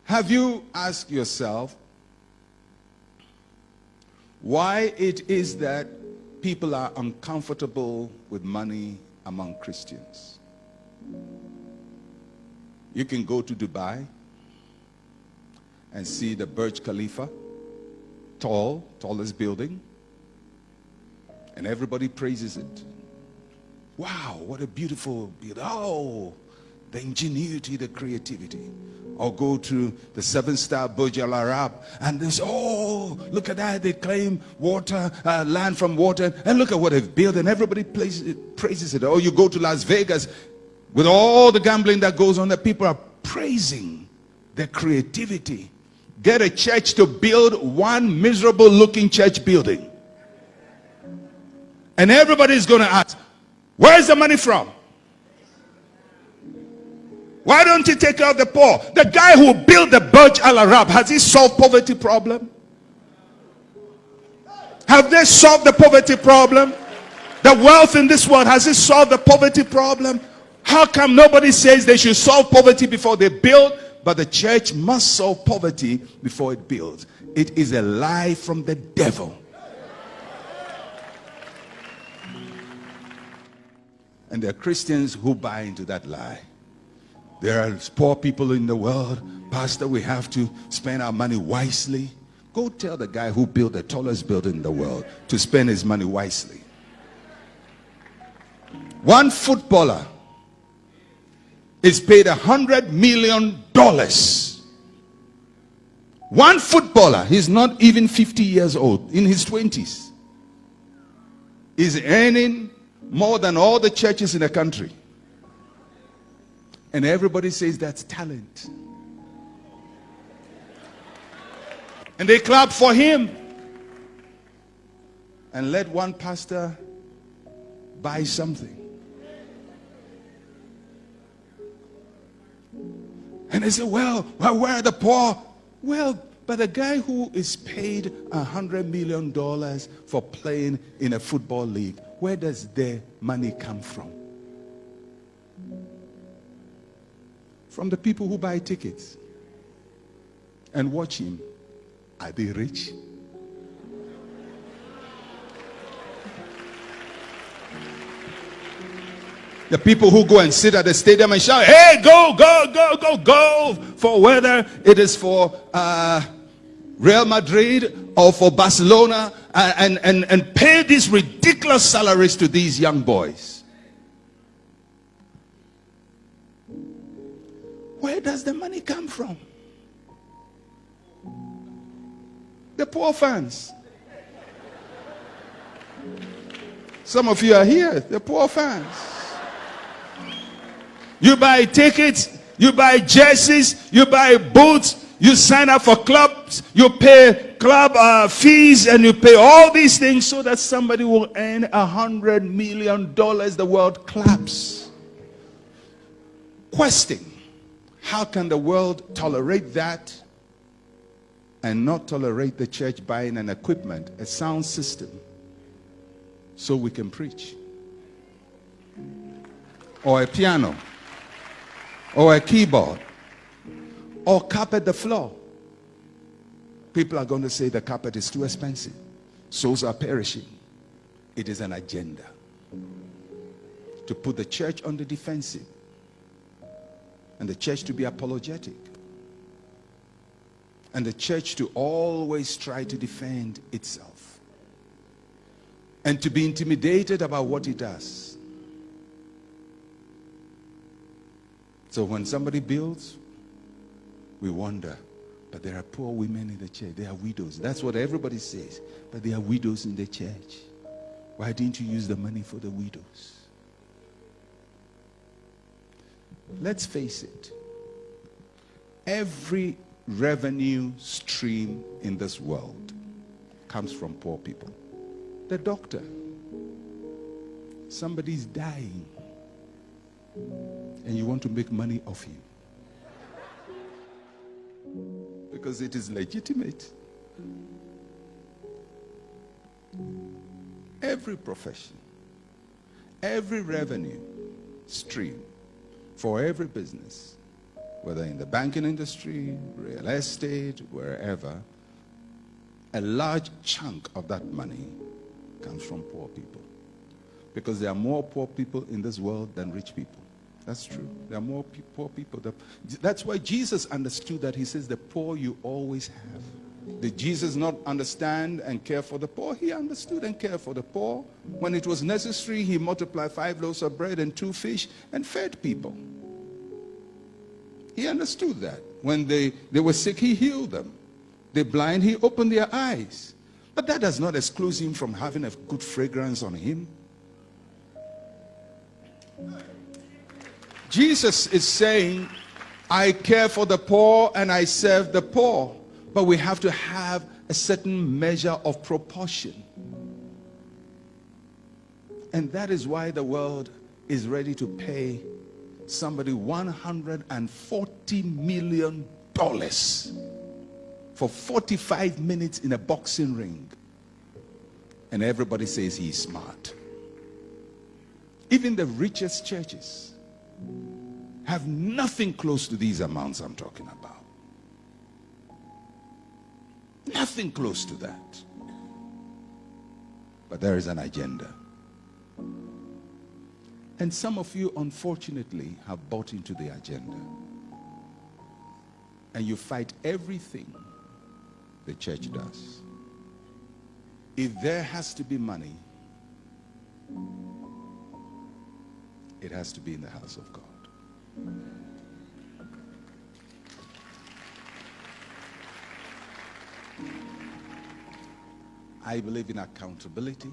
Have you asked yourself why it is that people are uncomfortable with money among Christians? You can go to Dubai and see the Burj Khalifa, tallest building, and everybody praises it. Wow, what a beautiful building. Oh, the ingenuity, the creativity. Or go to the 7-star Burj Al Arab and they say, oh, look at that, they claim water, land from water, and look at what they've built, and everybody praises it. Or you go to Las Vegas with all the gambling that goes on, that people are praising their creativity. Get a church to build one miserable looking church building, and everybody's going to ask, where's the money from? Why don't you take care of the poor? The guy who built the Burj Al Arab, has he solved poverty problem? Have they solved the poverty problem? The wealth in this world, has it solved the poverty problem? How come nobody says they should solve poverty before they build? But the church must solve poverty before it builds. It is a lie from the devil. And there are Christians who buy into that lie. There are poor people in the world. Pastor, we have to spend our money wisely. Go tell the guy who built the tallest building in the world to spend his money wisely. One footballer is paid $100 million. One footballer, he's not even 50 years old, in his 20s, is earning more than all the churches in the country. And everybody says that's talent. And they clap for him. And let one pastor buy something. And they say, well, where are the poor? Well, but the guy who is paid $100 million for playing in a football league, where does their money come from? From the people who buy tickets and watch him. Are they rich? The people who go and sit at the stadium and shout, hey, go, go, go, go, go, for whether it is for Real Madrid or for Barcelona, and pay these ridiculous salaries to these young boys. Where does the money come from? The poor fans. Some of you are here, the poor fans. You buy tickets, you buy jerseys, you buy boots, you sign up for clubs, you pay club fees, and you pay all these things so that somebody will earn $100 million. The world claps. Question: how can the world tolerate that and not tolerate the church buying an equipment, a sound system, so we can preach? Or a piano, or a keyboard, or carpet the floor. People are going to say the carpet is too expensive. Souls are perishing. It is an agenda to put the church on the defensive and the church to be apologetic and the church to always try to defend itself and to be intimidated about what it does. So when somebody builds, we wonder, but there are poor women in the church. There are widows. That's what everybody says. But there are widows in the church. Why didn't you use the money for the widows? Let's face it. Every revenue stream in this world comes from poor people. The doctor. Somebody's dying. And you want to make money off him. Because it is legitimate. Every profession, every revenue stream for every business whether in the banking industry, real estate, wherever, a large chunk of that money comes from poor people. Because there are more poor people in this world than rich people. That's true. There are more poor people. That's why Jesus understood that. He says, the poor you always have. Did Jesus not understand and care for the poor? He understood and cared for the poor. When it was necessary, he multiplied 5 loaves of bread and 2 fish and fed people. He understood that. When they were sick, he healed them. The blind, he opened their eyes. But that does not exclude him from having a good fragrance on him. Jesus is saying, I care for the poor and I serve the poor. But we have to have a certain measure of proportion. And that is why the world is ready to pay somebody $140 million for 45 minutes in a boxing ring. And everybody says he's smart. Even the richest churches have nothing close to these amounts I'm talking about. Nothing close to that. But there is an agenda. And some of you, unfortunately, have bought into the agenda. And you fight everything the church does. If there has to be money, it has to be in the house of God. I believe in accountability.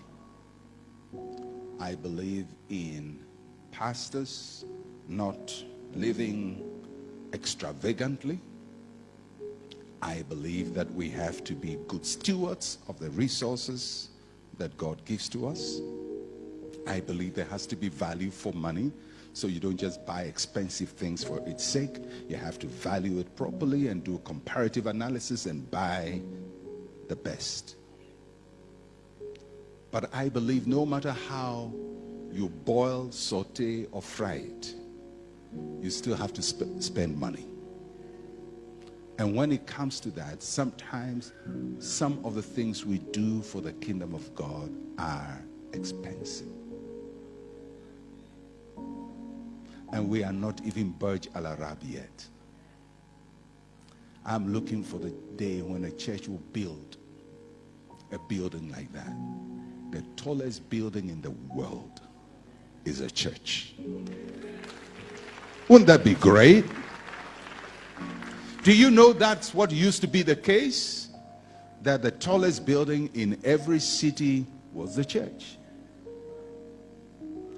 I believe in pastors not living extravagantly. I believe that we have to be good stewards of the resources that God gives to us. I believe there has to be value for money. So you don't just buy expensive things for its sake. You have to value it properly and do comparative analysis and buy the best. But I believe no matter how you boil, saute, or fry it, you still have to spend money. And when it comes to that, sometimes some of the things we do for the kingdom of God are expensive. And we are not even Burj Al Arab yet. I'm looking for the day when a church will build a building like that. The tallest building in the world is a church. Wouldn't that be great? Do you know that's what used to be the case? That the tallest building in every city was the church.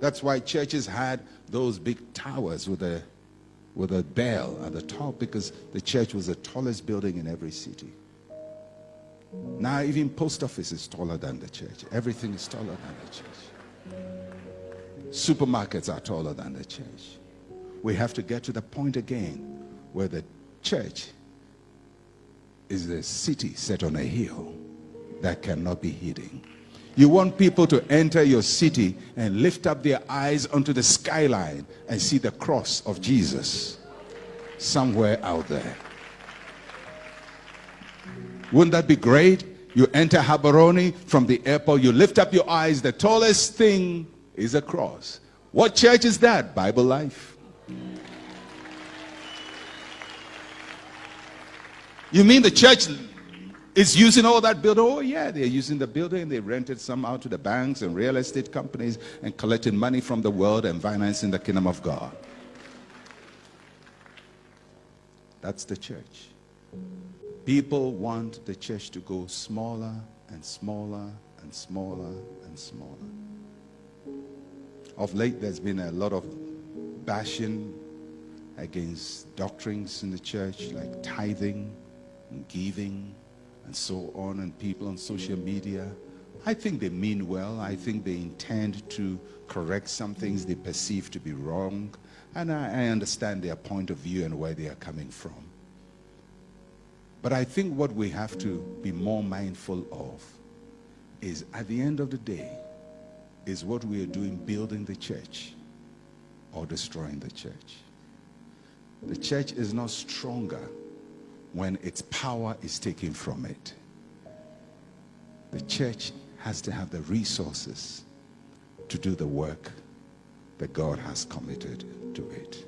That's why churches had those big towers with a bell at the top, because the church was the tallest building in every city. Now even post office is taller than the church. Everything is taller than the church. Supermarkets are taller than the church. We have to get to the point again where the church is a city set on a hill that cannot be hidden. You want people to enter your city and lift up their eyes onto the skyline and see the cross of Jesus somewhere out there. Wouldn't that be great? You enter Habaroni from the airport, you lift up your eyes, the tallest thing is a cross. What church is that? Bible Life. You mean the church is using all that building? Oh yeah, they're using the building. They rented some out to the banks and real estate companies and collecting money from the world and financing the kingdom of God. That's the church. People want the church to go smaller and smaller and smaller and smaller. Of late, there's been a lot of bashing against doctrines in the church, like tithing and giving and so on, and people on social media. I think they mean well. I think they intend to correct some things they perceive to be wrong, and I understand their point of view and where they are coming from. But I think what we have to be more mindful of is, at the end of the day, is what we are doing building the church or destroying the church. The church is not stronger when its power is taken from it. The church has to have the resources to do the work that God has committed to it.